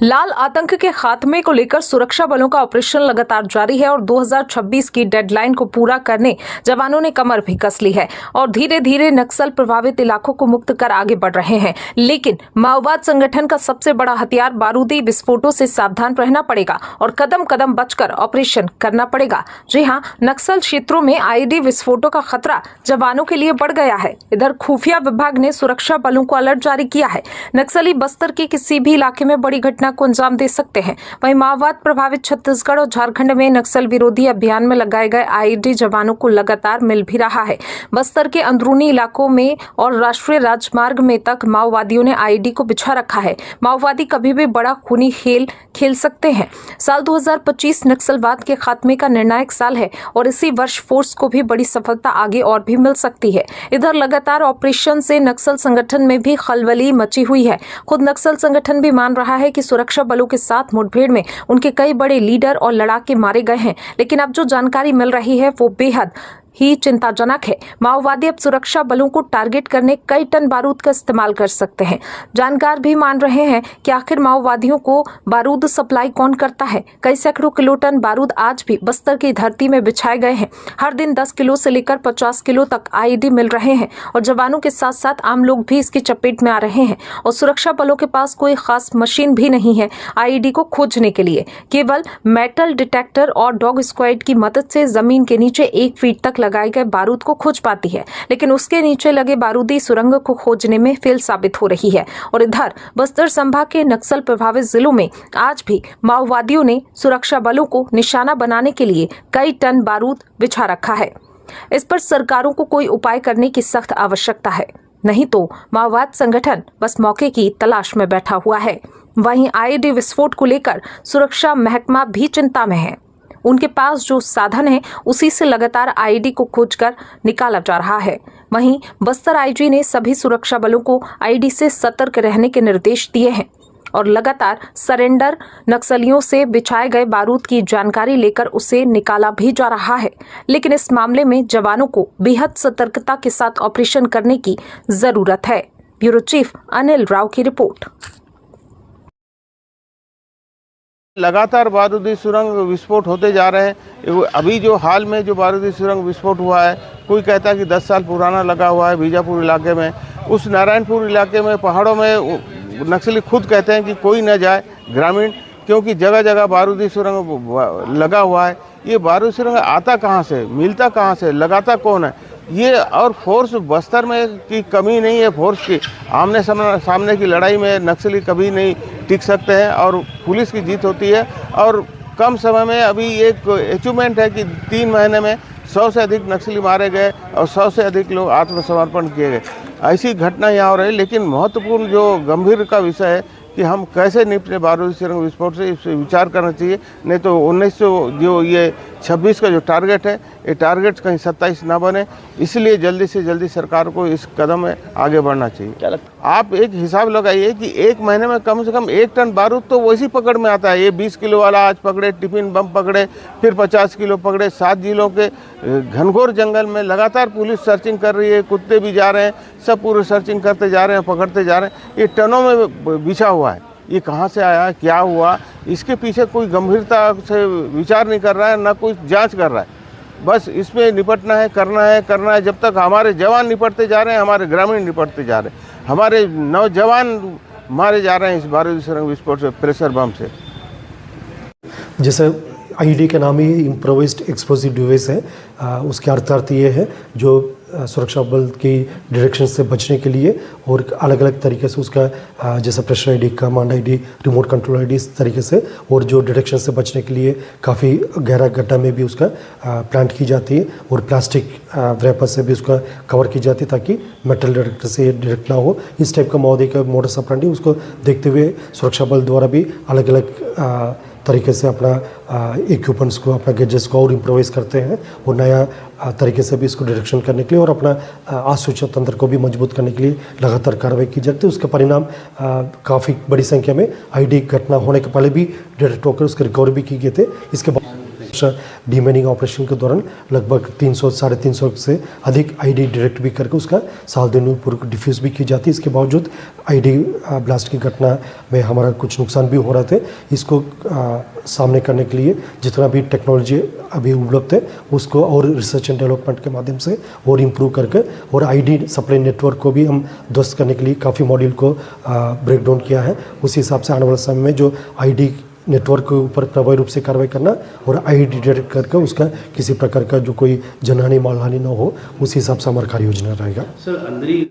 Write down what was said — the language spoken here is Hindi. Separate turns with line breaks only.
लाल आतंक के खात्मे को लेकर सुरक्षा बलों का ऑपरेशन लगातार जारी है और 2026 की डेडलाइन को पूरा करने जवानों ने कमर भी कस ली है और धीरे धीरे नक्सल प्रभावित इलाकों को मुक्त कर आगे बढ़ रहे हैं। लेकिन माओवाद संगठन का सबसे बड़ा हथियार बारूदी विस्फोटों से सावधान रहना पड़ेगा और कदम कदम बचकर ऑपरेशन करना पड़ेगा। जी हां, नक्सल क्षेत्रों में आईईडी विस्फोटों का खतरा जवानों के लिए बढ़ गया है। इधर खुफिया विभाग ने सुरक्षा बलों को अलर्ट जारी किया है। नक्सली बस्तर के किसी भी इलाके में बड़ी घटना को अंजाम दे सकते हैं। वहीं माओवाद प्रभावित छत्तीसगढ़ और झारखंड में नक्सल विरोधी अभियान में लगाए गए आईईडी जवानों को लगातार मिल भी रहा है। बस्तर के अंदरूनी इलाकों में और राष्ट्रीय राजमार्ग में तक माओवादियों ने आईईडी को बिछा रखा है। माओवादी कभी भी बड़ा खूनी खेल खेल सकते हैं। साल 2025 नक्सलवाद के खात्मे का निर्णायक साल है और इसी वर्ष फोर्स को भी बड़ी सफलता आगे और भी मिल सकती है। इधर लगातार ऑपरेशन से नक्सल संगठन में भी खलबली मची हुई है। खुद नक्सल संगठन भी मान रहा है कि सुरक्षा बलों के साथ मुठभेड़ में उनके कई बड़े लीडर और लड़ाके मारे गए हैं। लेकिन अब जो जानकारी मिल रही है वो बेहद ही चिंताजनक है। माओवादी अब सुरक्षा बलों को टारगेट करने कई टन बारूद का इस्तेमाल कर सकते हैं। जानकार भी मान रहे हैं कि आखिर माओवादियों को बारूद सप्लाई कौन करता है। कई सैकड़ों किलो टन बारूद आज भी बस्तर की धरती में बिछाए गए हैं। हर दिन 10 किलो से लेकर 50 किलो तक आईईडी मिल रहे हैं और जवानों के साथ साथ आम लोग भी इसकी चपेट में आ रहे हैं। और सुरक्षा बलों के पास कोई खास मशीन भी नहीं है आईईडी को खोजने के लिए। केवल मेटल डिटेक्टर और डॉग स्क्वाड की मदद से जमीन के नीचे 1 फीट तक लगाए गए बारूद को खोज पाती है, लेकिन उसके नीचे लगे बारूदी सुरंग को खोजने में फेल साबित हो रही है। और इधर बस्तर संभाग के नक्सल प्रभावित जिलों में आज भी माओवादियों ने सुरक्षा बलों को निशाना बनाने के लिए कई टन बारूद बिछा रखा है। इस पर सरकारों को कोई उपाय करने की सख्त आवश्यकता है, नहीं तो माओवाद संगठन बस मौके की तलाश में बैठा हुआ है। वहीं आईईडी विस्फोट को लेकर सुरक्षा महकमा भी चिंता में है। उनके पास जो साधन है उसी से लगातार आईईडी को खोजकर निकाला जा रहा है। वहीं बस्तर आईजी ने सभी सुरक्षा बलों को आईईडी से सतर्क रहने के निर्देश दिए हैं और लगातार सरेंडर नक्सलियों से बिछाए गए बारूद की जानकारी लेकर उसे निकाला भी जा रहा है। लेकिन इस मामले में जवानों को बेहद सतर्कता के साथ ऑपरेशन करने की जरूरत है। ब्यूरो चीफ अनिल राव की रिपोर्ट।
लगातार बारूदी सुरंग विस्फोट होते जा रहे हैं। अभी जो हाल में जो बारूदी सुरंग विस्फोट हुआ है, कोई कहता है कि 10 साल पुराना लगा हुआ है बीजापुर इलाके में। उस नारायणपुर इलाके में पहाड़ों में नक्सली खुद कहते हैं कि कोई न जाए ग्रामीण, क्योंकि जगह जगह बारूदी सुरंग लगा हुआ है। ये बारूदी सुरंग आता कहाँ से, मिलता कहाँ से, लगाता कौन है ये? और फोर्स बस्तर में की कमी नहीं है। फोर्स की आमने सामने की लड़ाई में नक्सली कभी नहीं टिक सकते हैं और पुलिस की जीत होती है। और कम समय में अभी एक अचीवमेंट है कि 3 महीने में 100 से अधिक नक्सली मारे गए और 100 से अधिक लोग आत्मसमर्पण किए गए। ऐसी घटना यहाँ हो रही है। लेकिन महत्वपूर्ण जो गंभीर का विषय है कि हम कैसे निपटे बारूदी सुरंग विस्फोट से, इस पर विचार करना चाहिए। नहीं तो 1900 जो ये 26 का जो टारगेट है, ये टारगेट कहीं 27 ना बने। इसलिए जल्दी से जल्दी सरकार को इस कदम में आगे बढ़ना चाहिए। क्या लगता है? आप एक हिसाब लगाइए कि 1 महीने में कम से कम 1 टन बारूद तो वैसी पकड़ में आता है। ये 20 किलो वाला आज पकड़े, टिफिन बम पकड़े, फिर 50 किलो पकड़े। 7 जिलों के घनघोर जंगल में लगातार पुलिस सर्चिंग कर रही है। कुत्ते भी जा रहे हैं, सब पूरे सर्चिंग करते जा रहे हैं, पकड़ते जा रहे हैं। ये टनों में बिछा हुआ है। ये कहाँ से आया, क्या हुआ, इसके पीछे कोई गंभीरता से विचार नहीं कर रहा है, ना कोई जांच कर रहा है। बस इसमें निपटना है, करना है। जब तक हमारे जवान निपटते जा रहे हैं, हमारे ग्रामीण निपटते जा रहे हैं, हमारे नौजवान मारे जा रहे हैं इस बारूदी सुरंग विस्फोट से, प्रेशर बम से।
जैसे आईईडी के नाम ही इम्प्रोवाइज्ड एक्सप्लोसिव डिवाइस है। उसके अर्थ ये है जो सुरक्षा बल की डायरेक्शन से बचने के लिए और अलग अलग तरीके से उसका जैसे pressure ID, command ID, remote control ID, इस तरीके से, और जो डायरेक्शन से बचने के लिए काफ़ी गहरा गड्ढा में भी उसका प्लांट की जाती है और प्लास्टिक रैपर से भी उसका कवर की जाती है ताकि मेटल डिटेक्टर से डायरेक्ट ना हो। इस टाइप का माओवादी का मोडस ऑपरेंडी, उसको देखते हुए सुरक्षा बल द्वारा भी अलग अलग तरीके से अपना इक्विपमेंट्स को, अपना गैजेट्स को और इम्प्रोवाइज करते हैं और नया तरीके से भी इसको डायरेक्शन करने के लिए और अपना आसूचना तंत्र को भी मजबूत करने के लिए लगातार कार्रवाई की जाती है। उसका परिणाम काफ़ी बड़ी संख्या में आईडी घटना होने के पहले भी डिटेक्ट होकर उसके रिकवरी भी की गए थे। इसके बाद डीमैनिंग ऑपरेशन के दौरान लगभग 300 साढ़े 300 से अधिक आईडी डिटेक्ट भी करके उसका सावधानीपूर्वक डिफ्यूज़ भी की जाती है। इसके बावजूद आईडी ब्लास्ट की घटना में हमारा कुछ नुकसान भी हो रहे थे। इसको सामने करने के लिए जितना भी टेक्नोलॉजी अभी उपलब्ध है उसको और रिसर्च एंड डेवलपमेंट के माध्यम से और इम्प्रूव करके और आईडी सप्लाई नेटवर्क को भी हम ध्वस्त करने के लिए काफ़ी मॉड्यूल को ब्रेक डाउन किया है। उसी हिसाब से आने वाले समय में जो आईडी नेटवर्क के ऊपर प्रभावी रूप से कार्रवाई करना और आईडी डिटेक्ट करके उसका किसी प्रकार का जो कोई जनहानि मालहानि न हो, उसी हिसाब से हमारा कार्य योजना रहेगा।
सर, अंदरी